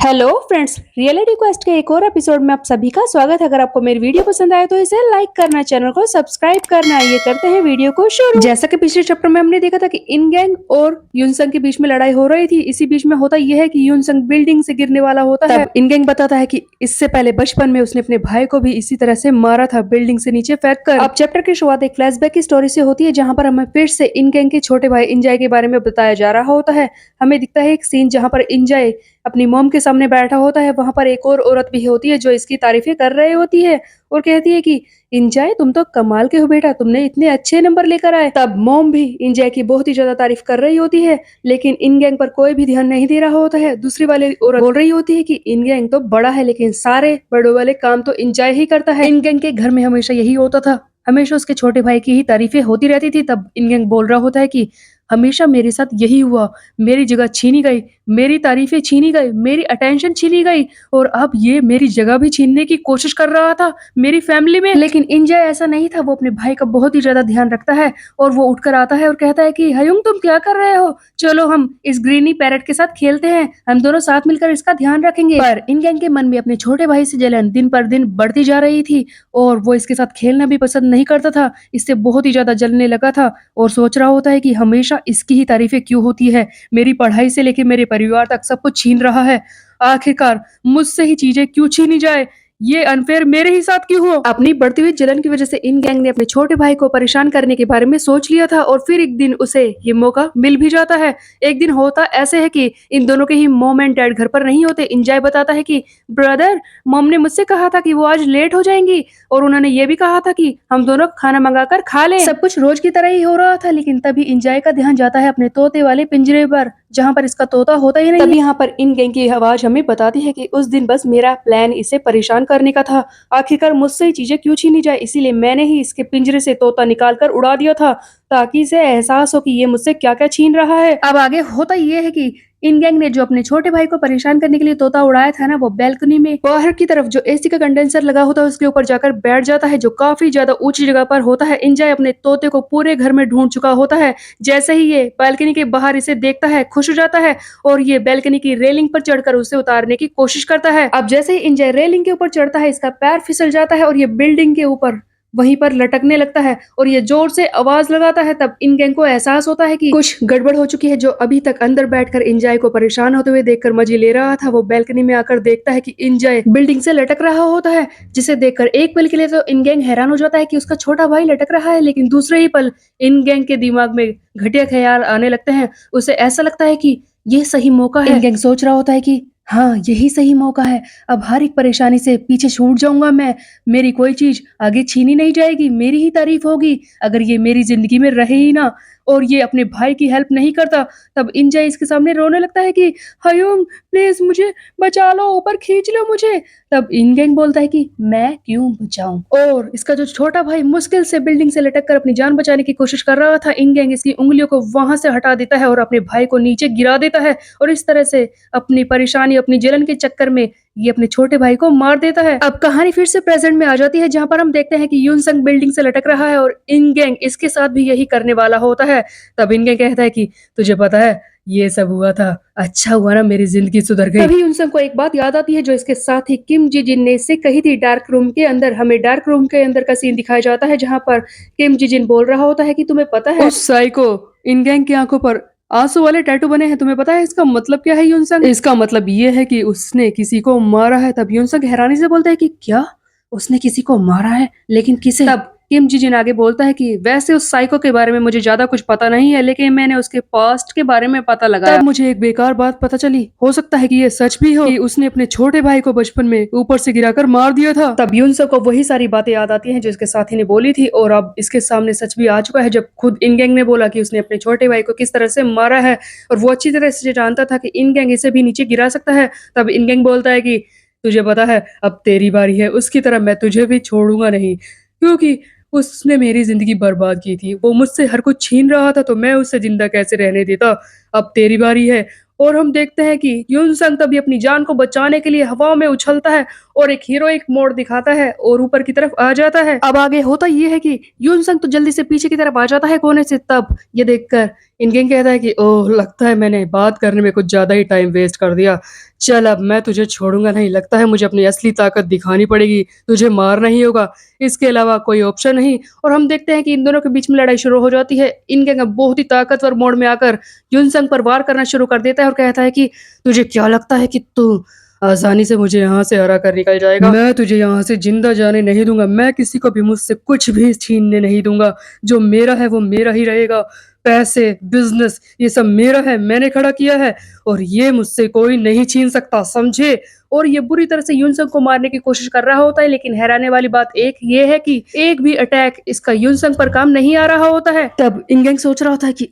Hello friends, reality quest के एक और एपिसोड में आप सभी का स्वागत है। अगर आपको मेरी वीडियो पसंद आए तो इसे लाइक करना, चैनल को सब्सक्राइब करना। ये करते हैं वीडियो को शुरू। जैसा कि पिछले चैप्टर में हमने देखा था कि इन गैंग और यूनसंग के बीच में लड़ाई हो रही थी। इसी बीच में होता यह है कि यूनसंग बिल्डिंग से गिरने वाला होता है। तब इन गैंग बताता है कि इससे पहले बचपन में उसने अपने भाई को भी इसी तरह से मारा था, बिल्डिंग से नीचे फेंक कर। अब चैप्टर की शुरुआत एक फ्लैशबैक की स्टोरी से होती है, जहाँ पर हमें फिर से इन गैंग के छोटे भाई इंजॉय के बारे में बताया जा रहा होता है। हमें दिखता है एक सीन जहाँ पर इंजॉय अपनी मॉम के सामने बैठा होता है। वहां पर एक और औरत भी होती है जो इसकी तारीफें कर रही होती है और कहती है कि इंजॉय तुम तो कमाल के हो बेटा, तुमने इतने अच्छे नंबर लेकर आए। तब मॉम भी इंजॉय की बहुत ही ज्यादा तारीफ कर रही होती है, लेकिन इन गैंग पर कोई भी ध्यान नहीं दे रहा होता है। दूसरी वाली औरत बोल रही होती है कि इन गैंग तो बड़ा है, लेकिन सारे बड़ों वाले काम तो इंजॉय ही करता है। इन गैंग के घर में हमेशा यही होता था, हमेशा उसके छोटे भाई की ही तारीफें होती रहती थी। तब इन गैंग बोल रहा होता है कि हमेशा मेरे साथ यही हुआ, मेरी जगह छीनी गई, मेरी तारीफें छीनी गई, मेरी अटेंशन छीनी गई, और अब ये मेरी जगह भी छीनने की कोशिश कर रहा था मेरी फैमिली में। लेकिन इंजॉय ऐसा नहीं था, वो अपने भाई का बहुत ही ज्यादा ध्यान रखता है और वो उठकर आता है और कहता है कि हयुंग तुम क्या कर रहे हो, चलो हम इस ग्रीनी पैरेट के साथ खेलते हैं, हम दोनों साथ मिलकर इसका ध्यान रखेंगे। पर इन गैंग के मन में अपने छोटे भाई से जलन दिन पर दिन बढ़ती जा रही थी और वो इसके साथ खेलना भी पसंद नहीं करता था, इससे बहुत ही ज्यादा जलने लगा था और सोच रहा होता है कि हमेशा इसकी ही तारीफें क्यों होती है, मेरी पढ़ाई से लेके मेरे परिवार तक सब कुछ छीन रहा है, आखिरकार मुझसे ही चीजें क्यों छीनी जाए, ये अनफेयर मेरे ही साथ क्यों हो। अपनी बढ़ती हुई जलन की वजह से इन गैंग ने अपने छोटे भाई को परेशान करने के बारे में सोच लिया था और फिर एक दिन उसे ये मौका मिल भी जाता है। एक दिन होता ऐसे है कि इन दोनों के ही मॉम एंड डैड घर पर नहीं होते। इंजॉय बताता है कि ब्रदर, मॉम ने मुझसे कहा था कि वो आज लेट हो जाएंगी और उन्होंने ये भी कहा था कि हम दोनों खाना मंगाकर खा लें। सब कुछ रोज की तरह ही हो रहा था, लेकिन तभी इंजॉय का ध्यान जाता है अपने तोते वाले पिंजरे पर, जहाँ पर इसका तोता होता ही नहीं। तभी यहाँ पर इन गैंग की आवाज हमें बताती है कि उस दिन बस मेरा प्लान इसे परेशान करने का था, आखिरकार मुझसे ही चीजें क्यों छीनी जाए, इसीलिए मैंने ही इसके पिंजरे से तोता निकाल कर उड़ा दिया था, ताकि इसे एहसास हो कि ये मुझसे क्या क्या छीन रहा है। अब आगे होता ये है कि इन गैंग ने जो अपने छोटे भाई को परेशान करने के लिए तोता उड़ाया था ना, वो बैल्कनी में बाहर की तरफ जो एसी का कंडेंसर लगा होता है उसके ऊपर जाकर बैठ जाता है, जो काफी ज्यादा ऊंची जगह पर होता है। इंजॉय अपने तोते को पूरे घर में ढूंढ चुका होता है। जैसे ही ये बालकनी के बाहर इसे देखता है, खुश हो जाता है और ये बालकनी की रेलिंग पर चढ़कर उसे उतारने की कोशिश करता है। अब जैसे ही इंजॉय रेलिंग के ऊपर चढ़ता है, इसका पैर फिसल जाता है और ये बिल्डिंग के ऊपर वहीं पर लटकने लगता है और ये जोर से आवाज लगाता है। तब इन गैंग को एहसास होता है कि कुछ गड़बड़ हो चुकी है। जो अभी तक अंदर बैठकर इंजॉय को परेशान होते हुए देखकर मजे ले रहा था, वो बालकनी में आकर देखता है कि इंजॉय बिल्डिंग से लटक रहा होता है, जिसे देखकर एक पल के लिए तो इन गैंग हैरान हो जाता है कि उसका छोटा भाई लटक रहा है, लेकिन दूसरे ही पल इन गैंग के दिमाग में घटिया ख्याल आने लगते हैं। उसे ऐसा लगता है कि ये सही मौका है। इन गैंग सोच रहा होता है कि हाँ, यही सही मौका है, अब हर एक परेशानी से पीछे छूट जाऊंगा मैं, मेरी कोई चीज आगे छीनी नहीं जाएगी, मेरी ही तारीफ होगी अगर ये मेरी जिंदगी में रहे ही ना और ये अपने भाई की हेल्प नहीं करता। तब इंजॉय इसके सामने रोने लगता है कि हयुंग प्लीज मुझे बचा लो, ऊपर खींच लो मुझे। तब इन गैंग बोलता है कि मैं क्यों बचाऊं, और इसका जो छोटा भाई मुश्किल से बिल्डिंग से लटक कर अपनी जान बचाने की कोशिश कर रहा था, इन गैंग इसकी उंगलियों को वहां से हटा देता है और अपने भाई को नीचे गिरा देता है और इस तरह से अपनी परेशानी, अपनी जलन के चक्कर में ये अपने छोटे भाई को मार देता है। अब कहानी फिर से प्रेजेंट में आ जाती है, जहां पर हम देखते हैं कि यूनसंग बिल्डिंग से लटक रहा है और इन गैंग इसके साथ भी यही करने वाला होता है। तब इन गैंग कहता है कि तुझे पता है ये सब हुआ था, अच्छा हुआ ना मेरी जिंदगी सुधर गई। तभी यूनसंग को एक बात याद आती है जो इसके साथ ही किम जी जिन ने इससे कही थी डार्क रूम के अंदर। हमें डार्क रूम के अंदर का सीन दिखाया जाता है, जहां पर किम जी जिन बोल रहा होता है कि तुम्हें पता है उस साइको इन गैंग की आंखों पर आंसू वाले टैटू बने हैं, तुम्हें पता है इसका मतलब क्या है यूनसंग? इसका मतलब ये है कि उसने किसी को मारा है। तब यूनसंग हैरानी से बोलता है कि क्या उसने किसी को मारा है, लेकिन किसे? तब किम जी जिन आगे बोलता है कि वैसे उस साइको के बारे में मुझे ज्यादा कुछ पता नहीं है, लेकिन मैंने उसके पास्ट के बारे में पता लगाया। तब मुझे एक बेकार बात पता चली, हो सकता है कि ये सच भी हो कि उसने अपने छोटे भाई को बचपन में ऊपर से गिराकर मार दिया था। तब यूनसंग को वही सारी बातें याद आती हैं जो इसके साथी ने बोली थी और अब इसके सामने सच भी आ चुका है, जब खुद इन गैंग ने बोला कि उसने अपने छोटे भाई को किस तरह से मारा है और वो अच्छी तरह से जानता था कि इन गैंग इसे भी नीचे गिरा सकता है। तब इन गैंग बोलता है कि तुझे पता है अब तेरी बारी है, उसकी तरह मैं तुझे भी छोड़ूंगा नहीं, क्योंकि उसने मेरी जिंदगी बर्बाद की थी, वो मुझसे हर कुछ छीन रहा था तो मैं उसे जिंदा कैसे रहने देता, अब तेरी बारी है। और हम देखते हैं कि यूनसंग तभी अपनी जान को बचाने के लिए हवा में उछलता है और एक हीरोइक मोड़ दिखाता है और ऊपर की तरफ आ जाता है। अब आगे होता ये है कि यूनसंग तो जल्दी से पीछे की तरफ आ जाता है कोने से। तब ये देखकर इनगेंग कहता है कि ओह लगता है मैंने बात करने में कुछ ज़्यादा ही टाइम वेस्ट कर दिया। चल अब मैं तुझे छोड़ूँगा नहीं, लगता है मुझे अपनी असली ताकत दिखानी पड़ेगी, तुझे मारना ही होगा, इसके अलावा कोई ऑप्शन नहीं। और हम देखते हैं कि इन दोनों के बीच में लड़ाई शुरू हो जाती है। इनगेंग अब बहुत ही ताकतवर मोड में आकर युनसंग पर वार करना शुरू कर देता है और कहता है कि तुझे क्या लगता है कि तू आसानी से मुझे यहाँ से हरा कर निकल जाएगा? मैं तुझे यहाँ से जिंदा जाने नहीं दूंगा, मैं किसी को भी मुझसे कुछ भी छीनने नहीं दूंगा। जो मेरा है वो मेरा ही रहेगा। पैसे, बिजनेस, ये सब मेरा है, मैंने खड़ा किया है और ये मुझसे कोई नहीं छीन सकता, समझे? और ये बुरी तरह से युनसंग को मारने की कोशिश कर रहा होता है, लेकिन हैराने वाली बात एक ये है कि एक भी अटैक इसका युनसंग पर काम नहीं आ रहा होता है। तब इंगेंग सोच रहा होता है कि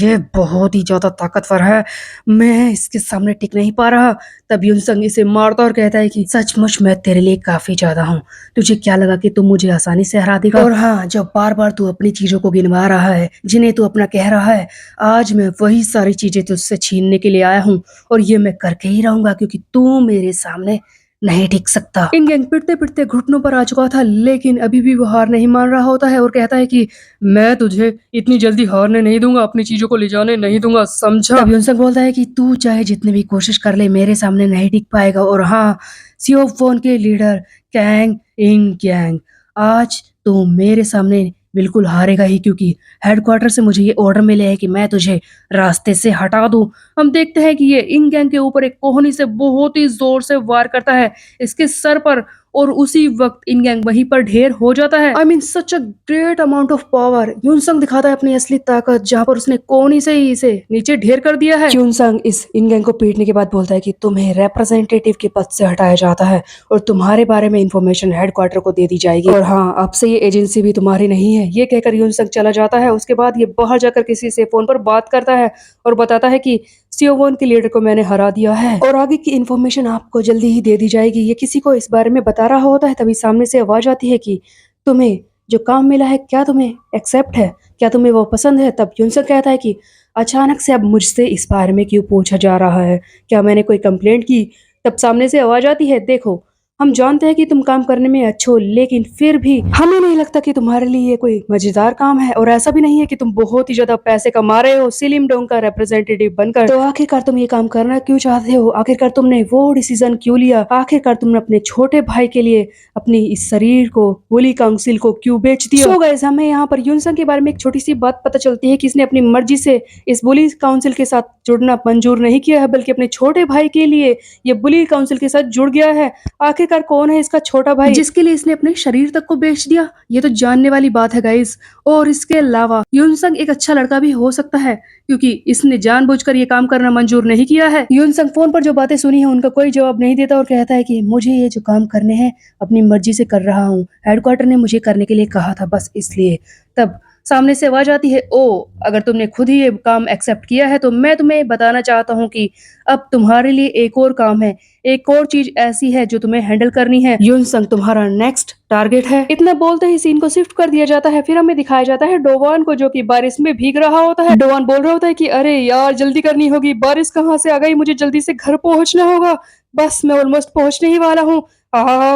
ये बहुत ही ज्यादा ताकतवर है, मैं इसके सामने टिक नहीं पा रहा। तब युनसंग इसे मारता और कहता है कि सचमुच मैं तेरे लिए काफी ज्यादा हूँ, तुझे क्या लगा कि तू मुझे आसानी से हरा देगा? और हाँ, जब बार बार तू अपनी चीजों को गिनवा रहा है जिन्हें तू अपना कह रहा है, आज मैं वही सारी चीजें तुझसे छीनने के लिए आया हूँ और ये मैं करके ही रहूंगा, क्योंकि तू मेरे सामने नहीं टिक सकता। इंगेंग पिटते पिटते घुटनों पर आ चुका था, लेकिन अभी भी वो हार नहीं मान रहा होता है और कहता है कि मैं तुझे इतनी जल्दी हारने नहीं दूंगा, अपनी चीजों को ले जाने नहीं दूंगा, समझा? तब युनसंग बोलता है कि तू चाहे जितनी भी कोशिश कर ले, मेरे सामने नहीं टिक पाएगा। और हाँ, सियोफोन के लीडर कैंग इंग गैंग, आज तो मेरे सामने बिल्कुल हारेगा ही, क्योंकि हेडक्वार्टर से मुझे ये ऑर्डर मिले हैं कि मैं तुझे रास्ते से हटा दूं। हम देखते हैं कि ये इंग गैंग के ऊपर एक कोहनी से बहुत ही जोर से वार करता है इसके सर पर, और उसी वक्त इंग गैंग वहीं पर ढेर हो जाता है। I mean such a great amount of power. युनसंग दिखाता है अपनी असली ताकत, जहां पर उसने कोहनी से ही इसे नीचे ढेर कर दिया है। युनसंग इस इंग गैंग को पीटने के बाद बोलता है कि तुम्हें रिप्रेजेंटेटिव के पद से हटाया जाता है और तुम्हारे बारे में इंफॉर्मेशन हेडक्वार्टर को दे दी जाएगी, और हाँ, अब से ये एजेंसी भी तुम्हारी नहीं है। ये कहकर युनसंग चला जाता है। उसके बाद ये बाहर जाकर किसी से फोन पर बात करता है और बताता है कि सियोवन के लीडर को मैंने हरा दिया है और आगे की इन्फॉर्मेशन आपको जल्दी ही दे दी जाएगी। ये किसी को इस बारे में बता रहा होता है, तभी सामने से आवाज आती है कि तुम्हें जो काम मिला है, क्या तुम्हें एक्सेप्ट है, क्या तुम्हें वो पसंद है? तब युनसंग कहता है कि अचानक से अब मुझसे इस बारे में क्यों पूछा जा रहा है, क्या मैंने कोई कंप्लेंट की? तब सामने से आवाज आती है, देखो हम जानते हैं कि तुम काम करने में अच्छे हो, लेकिन फिर भी हमें नहीं लगता कि तुम्हारे लिए ये कोई मजेदार काम है, और ऐसा भी नहीं है कि तुम बहुत ही ज्यादा पैसे कमा रहे हो सिलिम डोंग का रिप्रेजेंटेटिव बनकर। तो आखिरकार तुम ये काम करना क्यों चाहते हो? आखिरकार तुमने वो डिसीजन क्यों लिया? आखिरकार तुमने अपने छोटे भाई के लिए अपनी इस शरीर को बुली काउंसिल को क्यों बेच दिया? सो गाइस, हमें यहाँ पर युनसंग के बारे में एक छोटी सी बात पता चलती है कि इसने अपनी मर्जी से इस बुली काउंसिल के साथ जुड़ना मंजूर नहीं किया है, बल्कि अपने छोटे भाई के लिए ये बुली काउंसिल के साथ जुड़ गया है। आखिरकार कौन है इसका छोटा भाई जिसके लिए इसने अपने शरीर तक को बेच दिया? ये तो जानने वाली बात है गाइस। और इसके अलावा युनसंग एक अच्छा लड़का भी हो सकता है, क्योंकि इसने जानबूझकर ये काम करना मंजूर नहीं किया है। युनसंग फोन पर जो बातें सुनी है उनका कोई जवाब नहीं देता और कहता है कि मुझे ये जो काम करने हैं अपनी मर्जी से कर रहा हूँ, हेडक्वार्टर ने मुझे करने के लिए कहा था, बस इसलिए। तब सामने से आवाज आती है, ओ अगर तुमने खुद ही ये काम एक्सेप्ट किया है तो मैं तुम्हें बताना चाहता हूँ कि अब तुम्हारे लिए एक और काम है, एक और चीज ऐसी है जो तुम्हें हैंडल करनी है। युनसंग तुम्हारा नेक्स्ट टारगेट है। इतना बोलते ही सीन को शिफ्ट कर दिया जाता है। फिर हमें दिखाया जाता है डोवान को, जो कि बारिश में भीग रहा होता है। डोवान बोल रहा होता है कि अरे यार जल्दी करनी होगी, बारिश कहाँ से आ गई, मुझे जल्दी से घर पहुंचना होगा, बस मैं ऑलमोस्ट पहुंचने ही वाला हूँ।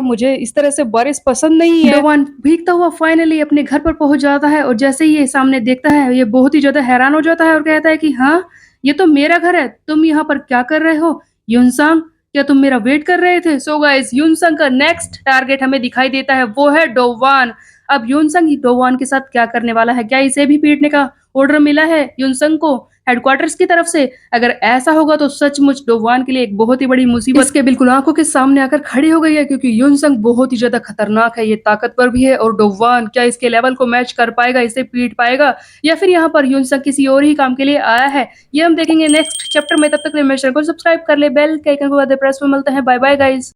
मुझे इस तरह से बारिश पसंद नहीं है। डोवान भीगता हुआ फाइनली अपने घर पर पहुंच जाता है और जैसे ही ये सामने देखता है ये बहुत ही ज्यादा हैरान हो जाता है और कहता है कि हाँ, ये तो मेरा घर है, तुम यहाँ पर क्या कर रहे हो? युनसंग, क्या तुम मेरा वेट कर रहे थे? सो गाइस, युनसंग का नेक्स्ट टारगेट हमें दिखाई देता है, वो है डोवान। अब युनसंग ही डोवान के साथ क्या करने वाला है? क्या इसे भी पीटने का ऑर्डर मिला है युनसंग को हेडक्वार्टर्स की तरफ से? अगर ऐसा होगा तो सचमुच डोवान के लिए एक बहुत ही बड़ी मुसीबत इसके बिल्कुल आंखों के सामने आकर खड़ी हो गई है, क्योंकि युनसंग बहुत ही ज्यादा खतरनाक है, ये ताकतवर भी है, और डोवान क्या इसके लेवल को मैच कर पाएगा, इसे पीट पाएगा, या फिर यहाँ पर युनसंग किसी और ही काम के लिए आया है? ये हम देखेंगे नेक्स्ट चैप्टर में। तब तक मेरे चैनल को सब्सक्राइब कर ले, बेल के आइकन को प्रेस में। मिलते हैं, बाय बाय गाइस।